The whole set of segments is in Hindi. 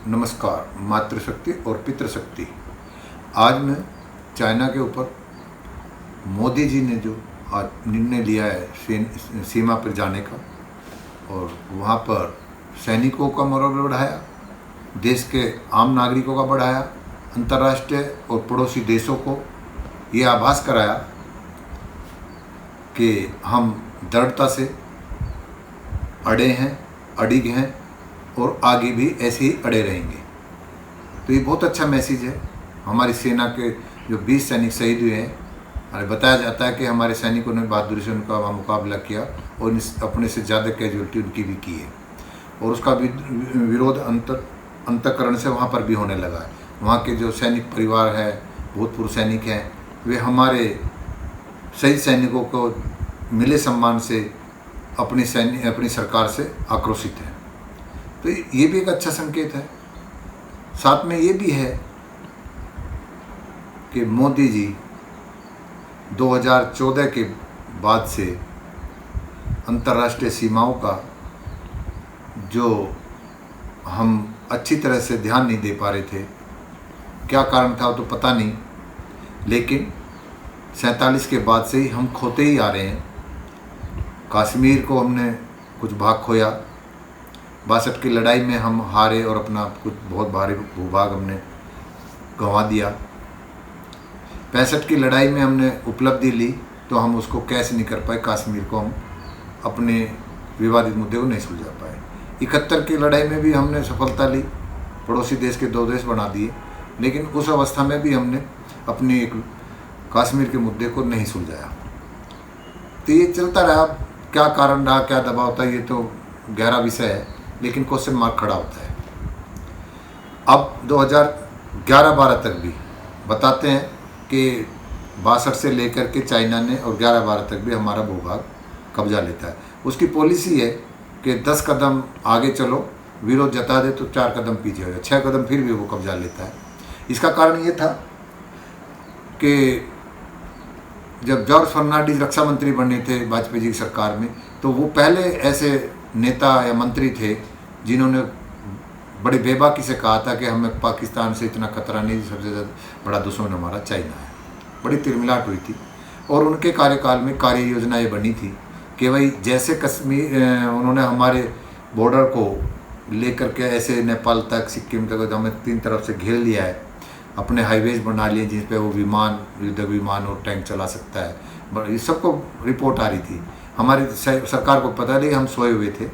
नमस्कार। मातृशक्ति और पितृशक्ति। आज मैं चाइना के ऊपर मोदी जी ने जो आज निर्णय लिया है सीमा पर जाने का और वहाँ पर सैनिकों का मनोबल बढ़ाया, देश के आम नागरिकों का बढ़ाया, अंतर्राष्ट्रीय और पड़ोसी देशों को ये आभास कराया कि हम दृढ़ता से अड़े हैं, अडिग हैं और आगे भी ऐसे ही अड़े रहेंगे। तो ये बहुत अच्छा मैसेज है। हमारी सेना के जो 20 सैनिक शहीद हुए हैं, हमें बताया जाता है कि हमारे सैनिकों ने बहादुरी से उनका मुकाबला किया और अपने से ज़्यादा कैजुअल्टी उनकी भी की है और उसका भी विरोध अंतःकरण से वहाँ पर भी होने लगा है। वहाँ के जो सैनिक परिवार है, भूतपूर्व सैनिक हैं, वे हमारे शहीद सैनिकों को मिले सम्मान से अपनी सरकार से आक्रोशित हैं। तो ये भी एक अच्छा संकेत है। साथ में ये भी है कि मोदी जी 2014 के बाद से अंतर्राष्ट्रीय सीमाओं का जो हम अच्छी तरह से ध्यान नहीं दे पा रहे थे, क्या कारण था तो पता नहीं, लेकिन 47 के बाद से ही हम खोते ही आ रहे हैं। कश्मीर को हमने कुछ भाग खोया, 62 की लड़ाई में हम हारे और अपना कुछ बहुत भारी भूभाग हमने गंवा दिया। 65 की लड़ाई में हमने उपलब्धि ली तो हम उसको कैसे नहीं कर पाए, कश्मीर को हम अपने विवादित मुद्दे को नहीं सुलझा पाए। 71 की लड़ाई में भी हमने सफलता ली, पड़ोसी देश के 2 देश बना दिए, लेकिन उस अवस्था में भी हमने अपने एक कश्मीर के मुद्दे को नहीं सुलझाया। तो ये चलता रहा। क्या कारण रहा, क्या दबाव था, ये तो गहरा विषय है, लेकिन क्वेश्चन मार्क खड़ा होता है। अब 2011-12 तक भी बताते हैं कि 62 से लेकर के चाइना ने और 11-12 तक भी हमारा भूभाग कब्जा लेता है। उसकी पॉलिसी है कि 10 कदम आगे चलो, विरोध जता दे तो 4 कदम पीछे हो जाए, 6 कदम फिर भी वो कब्जा लेता है। इसका कारण ये था कि जब जॉर्ज फर्नांडिस रक्षा मंत्री बने थे वाजपेयी जी की सरकार में, तो वो पहले ऐसे नेता या मंत्री थे जिन्होंने बड़े बेबाकी से कहा था कि हमें पाकिस्तान से इतना खतरा नहीं, सबसे ज़्यादा बड़ा दुश्मन हमारा चाइना है। बड़ी तिरमिलाट हुई थी और उनके कार्यकाल में कार्य योजना ये बनी थी कि भाई जैसे कश्मीर उन्होंने हमारे बॉर्डर को लेकर के ऐसे नेपाल तक, सिक्किम तक हमें 3 तरफ से घेर लिया है, अपने हाईवेज बना लिए जिस पे वो विमान, युद्ध विमान और टैंक चला सकता है। इस सबको रिपोर्ट आ रही थी, हमारी सरकार को पता नहीं, हम सोए हुए थे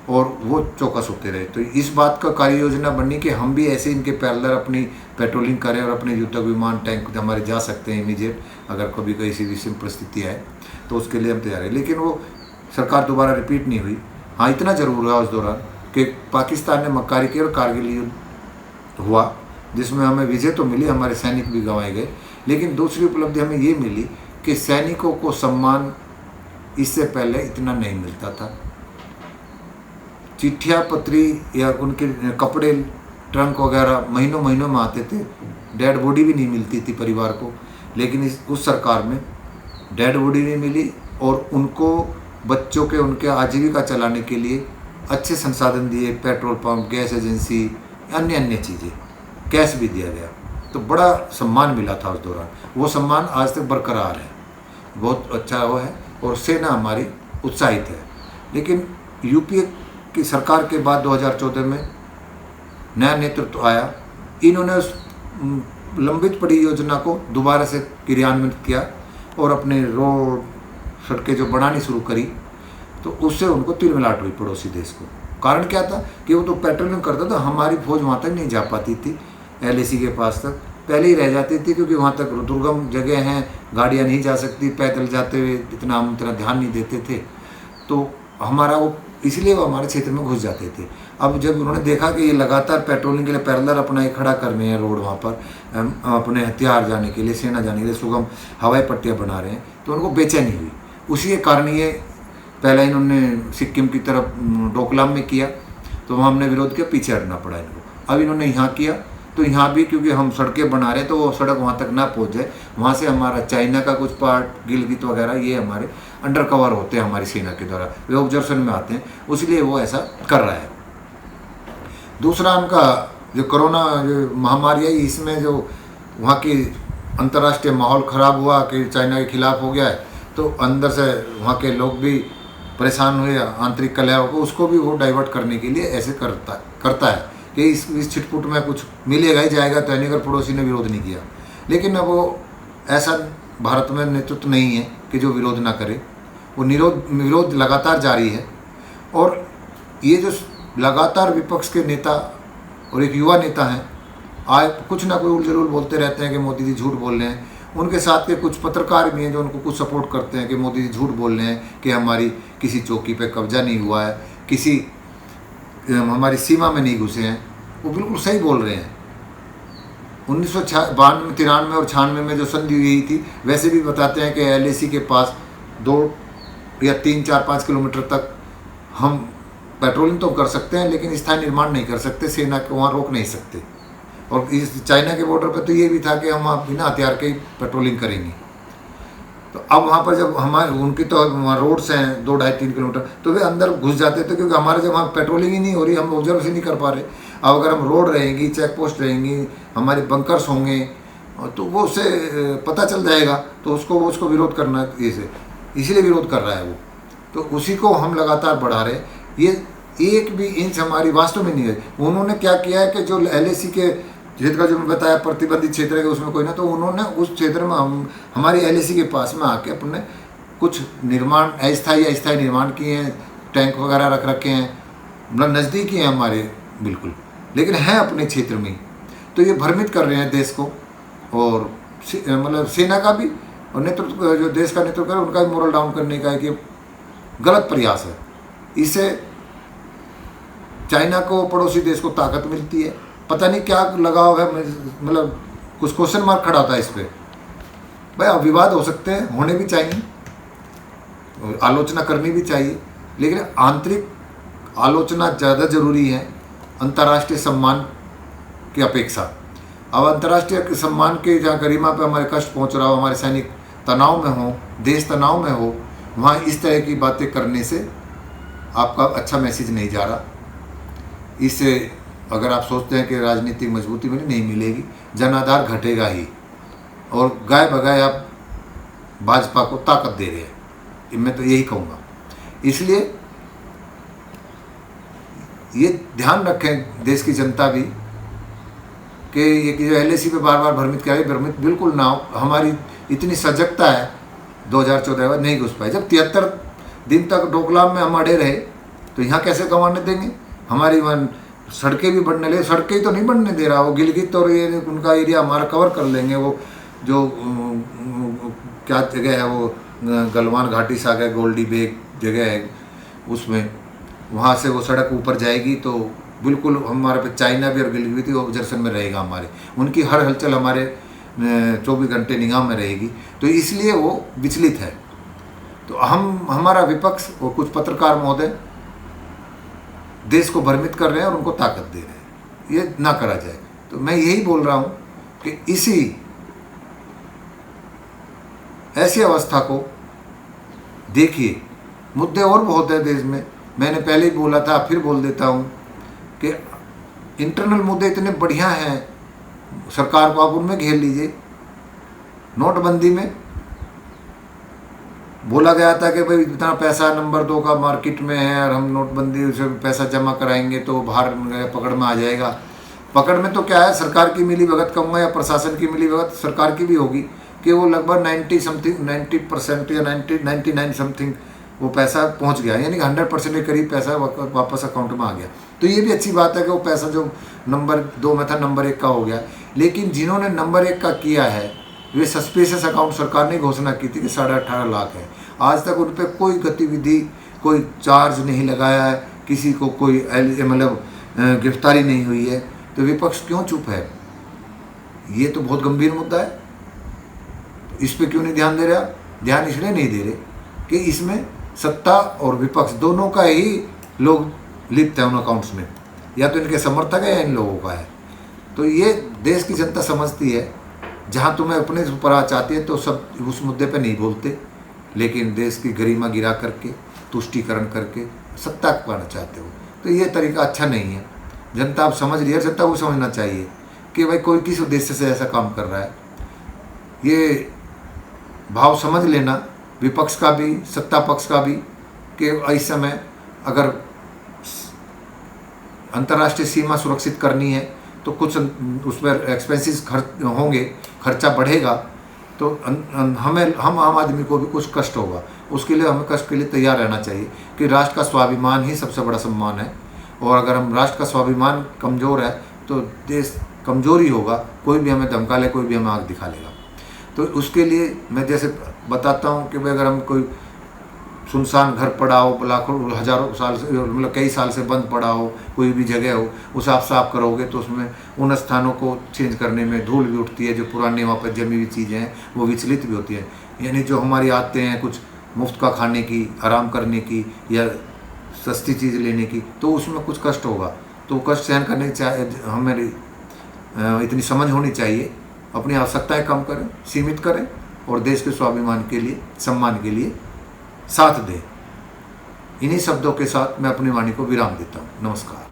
और वो चौकस होते रहे। तो इस बात का कार्य योजना बननी कि हम भी ऐसे इनके पैरेलल अपनी पेट्रोलिंग करें और अपने युद्ध विमान टैंक हमारे जा सकते हैं इमीडिएट, अगर कभी कोई ऐसी विषम परिस्थिति आए तो उसके लिए हम तैयार हैं। लेकिन वो सरकार दोबारा रिपीट नहीं हुई। हाँ, इतना जरूर हुआ उस दौरान कि पाकिस्तान ने मक्कारी की और कारगिल युद्ध हुआ, जिसमें हमें विजय तो मिली, हमारे सैनिक भी गंवाए गए, लेकिन दूसरी उपलब्धि हमें ये मिली कि सैनिकों को सम्मान इससे पहले इतना नहीं मिलता था। चिट्ठियाँ पत्री या उनके कपड़े, ट्रंक वगैरह महीनों महीनों में आते थे, डेड बॉडी भी नहीं मिलती थी परिवार को। लेकिन उस सरकार में डेड बॉडी नहीं मिली और उनको बच्चों के उनके आजीविका चलाने के लिए अच्छे संसाधन दिए, पेट्रोल पंप, गैस एजेंसी, अन्य चीज़ें, कैश भी दिया गया। तो बड़ा सम्मान मिला था उस दौरान। वो सम्मान आज तक बरकरार है, बहुत अच्छा वो है और सेना हमारी उत्साहित है। लेकिन यूपीए की सरकार के बाद 2014 में नया नेतृत्व आया, इन्होंने उस लंबित पड़ी योजना को दोबारा से क्रियान्वित किया और अपने रोड, सड़कें जो बनानी शुरू करी, तो उससे उनको तिलमिलाट हुई पड़ोसी देश को। कारण क्या था कि वो तो पेट्रोलिंग करता था, हमारी फौज वहाँ तक नहीं जा पाती थी, LAC के पास तक पहले ही रह जाती थी, क्योंकि वहाँ तक दुर्गम जगह हैं, गाड़ियाँ नहीं जा सकती, पैदल जाते हुए हम इतना ध्यान नहीं देते थे। तो हमारा वो इसलिए वो हमारे क्षेत्र में घुस जाते थे। अब जब उन्होंने देखा कि ये लगातार पेट्रोलिंग के लिए पैरेलल अपना एक खड़ा कर रहे हैं रोड, वहाँ पर अपने हथियार जाने के लिए, सेना जाने के लिए सुगम हवाई पट्टियाँ बना रहे हैं, तो उनको बेचैनी हुई। उसी के कारण ये पहले इन्होंने सिक्किम की तरफ डोकलाम में किया, तो वहाँ हमने विरोध किया, पीछे हटना पड़ा इनको। अब इन्होंने यहाँ किया, तो यहाँ भी क्योंकि हम सड़कें बना रहे हैं तो वो सड़क वहाँ तक ना पहुँच जाए, वहाँ से हमारा चाइना का कुछ पार्ट, गिलगित वगैरह, ये हमारे अंडर कवर होते हैं हमारी सेना के द्वारा, वे ऑब्जर्वेशन में आते हैं, इसलिए वो ऐसा कर रहा है। दूसरा उनका जो कोरोना जो महामारी आई, इसमें जो वहाँ की अंतर्राष्ट्रीय माहौल ख़राब हुआ कि चाइना के खिलाफ हो गया है, तो अंदर से वहाँ के लोग भी परेशान हुए, आंतरिक कलह को उसको भी वो डाइवर्ट करने के लिए ऐसे करता है कि इस छिटपुट में कुछ मिलेगा ही जाएगा, तो अगर पड़ोसी ने विरोध नहीं किया। लेकिन अब वो ऐसा भारत में नेतृत्व नहीं है कि जो विरोध ना करे, वो विरोध लगातार जारी है। और ये जो लगातार विपक्ष के नेता और एक युवा नेता हैं, आए कुछ ना कोई उलझुल बोलते रहते हैं कि मोदी जी झूठ बोल रहे हैं। उनके साथ के कुछ पत्रकार भी हैं जो उनको कुछ सपोर्ट करते हैं कि मोदी जी झूठ बोल रहे हैं कि हमारी किसी चौकी पे कब्जा नहीं हुआ है, किसी हमारी सीमा में नहीं घुसे हैं। वो बिल्कुल सही बोल रहे हैं। 1993 और 96 में जो संधि हुई थी, वैसे भी बताते हैं कि LAC के पास 2 या 3, 4, 5 किलोमीटर तक हम पेट्रोलिंग तो कर सकते हैं, लेकिन स्थायी निर्माण नहीं कर सकते, सेना को वहाँ रोक नहीं सकते। और इस चाइना के बॉर्डर पर तो ये भी था कि हम बिना हथियार के ही पेट्रोलिंग करेंगे। तो अब वहाँ पर जब हमारे उनकी तो वहाँ रोड्स हैं 2, 2.5, 3 किलोमीटर, तो वे अंदर घुस जाते थे, क्योंकि हमारे जब वहाँ पेट्रोलिंग ही नहीं हो रही, हम ऑब्जर्व से नहीं कर पा रहे। अब अगर हम रोड रहेंगी, चेक पोस्ट रहेंगी, हमारे बंकर्स होंगे, तो वो उससे पता चल जाएगा, तो उसको विरोध करना इसीलिए विरोध कर रहा है वो। तो उसी को हम लगातार बढ़ा रहे। ये एक भी इंच हमारी वास्तव में नहीं है। उन्होंने क्या किया है कि जो LAC के क्षेत्र का जो मैं बताया प्रतिबंधित क्षेत्र है, उसमें कोई ना, तो उन्होंने उस क्षेत्र में हमारी LAC के पास में आके अपने कुछ निर्माण अस्थायी निर्माण किए हैं, टैंक वगैरह रख रखे हैं, मतलब नज़दीकी हैं हमारे बिल्कुल, लेकिन हैं अपने क्षेत्र में। तो ये भ्रमित कर रहे हैं देश को, और मतलब सेना का भी और नेतृत्व, जो देश का नेतृत्व करे उनका भी मोरल डाउन करने का एक गलत प्रयास है। इससे चाइना को, पड़ोसी देश को ताकत मिलती है। पता नहीं क्या लगाव है, मतलब कुछ क्वेश्चन मार्क खड़ा होता है इस पर। भाई विवाद हो सकते हैं, होने भी चाहिए, आलोचना करनी भी चाहिए, लेकिन आंतरिक आलोचना ज़्यादा जरूरी है अंतर्राष्ट्रीय सम्मान की अपेक्षा। अब अंतर्राष्ट्रीय सम्मान के जहाँ गरिमा पे हमारे कष्ट पहुँच रहा हो, हमारे सैनिक तनाव में हो, देश तनाव में हो, वहाँ इस तरह की बातें करने से आपका अच्छा मैसेज नहीं जा रहा। इससे अगर आप सोचते हैं कि राजनीतिक मजबूती मिले, नहीं मिलेगी, जनाधार घटेगा ही, और गाय बगाए आप भाजपा को ताकत दे रहे हैं। मैं तो यही कहूँगा। इसलिए ये ध्यान रखें देश की जनता भी कि ये जो LAC पे बार बार भ्रमित बिल्कुल ना हो। हमारी इतनी सजगता है 2014 में नहीं घुस पाए। जब 73 दिन तक डोकलाम में हम अड़े रहे, तो यहाँ कैसे गंवाने देंगे? हमारी सड़कें भी बढ़ने लगे, सड़कें ही तो नहीं बढ़ने दे रहा। वो गिलगित और ये उनका एरिया हमारा कवर कर लेंगे। वो जो क्या जगह है, वो गलवान घाटी से आगे गोल्डी बेग जगह है, उसमें वहाँ से वो सड़क ऊपर जाएगी, तो बिल्कुल हमारे पे चाइना भी और गिलगित ऑब्जर्वेशन में रहेगा। हमारे उनकी हर हलचल हमारे 24 घंटे निगाह में रहेगी। तो इसलिए वो विचलित है। तो हमारा विपक्ष और कुछ पत्रकार महोदय देश को भ्रमित कर रहे हैं और उनको ताकत दे रहे हैं। ये ना करा जाए। तो मैं यही बोल रहा हूँ कि ऐसी अवस्था को देखिए। मुद्दे और बहुत है देश में, मैंने पहले ही बोला था, फिर बोल देता हूँ कि इंटरनल मुद्दे इतने बढ़िया हैं, सरकार को आप उनमें घेर लीजिए। नोटबंदी में बोला गया था कि भाई इतना पैसा नंबर 2 का मार्केट में है और हम नोटबंदी से पैसा जमा कराएंगे तो बाहर पकड़ में आ जाएगा। पकड़ में तो क्या है, सरकार की मिली भगत कहूँगा या प्रशासन की मिली भगत सरकार की भी होगी कि वो लगभग 90% या 99 समथिंग वो पैसा पहुंच गया, यानी 100% के करीब पैसा वापस अकाउंट में आ गया। तो ये भी अच्छी बात है कि वो पैसा जो नंबर 2 में था नंबर 1 का हो गया। लेकिन जिन्होंने नंबर 1 का किया है, वे सस्पिशियस अकाउंट सरकार ने घोषणा की थी कि 18.5 लाख है। आज तक उन पर कोई गतिविधि, कोई चार्ज नहीं लगाया है, किसी को कोई मतलब गिरफ्तारी नहीं हुई है। तो विपक्ष क्यों चुप है? ये तो बहुत गंभीर मुद्दा है। इस पे क्यों नहीं ध्यान दे रहा? ध्यान इसलिए नहीं दे रहे कि इसमें सत्ता और विपक्ष दोनों का ही लोग लिप्त है उन अकाउंट्स में, या तो इनके समर्थक है या इन लोगों का है। तो ये देश की जनता समझती है। जहाँ तुम्हें अपने ऊपर आ चाहती है तो सब उस मुद्दे पे नहीं बोलते, लेकिन देश की गरिमा गिरा करके, तुष्टीकरण करके सत्ता पाना चाहते हो। तो ये तरीका अच्छा नहीं है। जनता अब समझ रही है, जनता को समझना चाहिए कि भाई कोई किस उद्देश्य से ऐसा काम कर रहा है। ये भाव समझ लेना विपक्ष का भी, सत्ता पक्ष का भी, कि इस समय अगर अंतर्राष्ट्रीय सीमा सुरक्षित करनी है तो कुछ उस पर एक्सपेंसेस खर्च होंगे, खर्चा बढ़ेगा, तो हम आम आदमी को भी कुछ कष्ट होगा। उसके लिए हमें कष्ट के लिए तैयार रहना चाहिए कि राष्ट्र का स्वाभिमान ही सबसे बड़ा सम्मान है, और अगर हम राष्ट्र का स्वाभिमान कमज़ोर है तो देश कमज़ोर ही होगा। कोई भी हमें धमका ले, कोई भी हमें आँख दिखा लेगा। तो उसके लिए मैं जैसे बताता हूँ कि भाई अगर हम कोई सुनसान घर पड़ा हो, लाखों हज़ारों साल से, मतलब कई साल से बंद पड़ा हो, कोई भी जगह हो, उसे आप साफ करोगे तो उसमें उन स्थानों को चेंज करने में धूल भी उठती है, जो पुरानी वहाँ पर जमी हुई चीज़ें हैं वो विचलित भी होती हैं। यानी जो हमारी आदतें हैं कुछ मुफ्त का खाने की, आराम करने की या सस्ती चीज़ लेने की, तो उसमें कुछ कष्ट होगा। तो कष्ट सहन करने की हमें इतनी समझ होनी चाहिए, अपनी आवश्यकताएँ कम करें, सीमित करें और देश के स्वाभिमान के लिए, सम्मान के लिए साथ दें। इन्हीं शब्दों के साथ मैं अपनी वाणी को विराम देता हूँ। नमस्कार।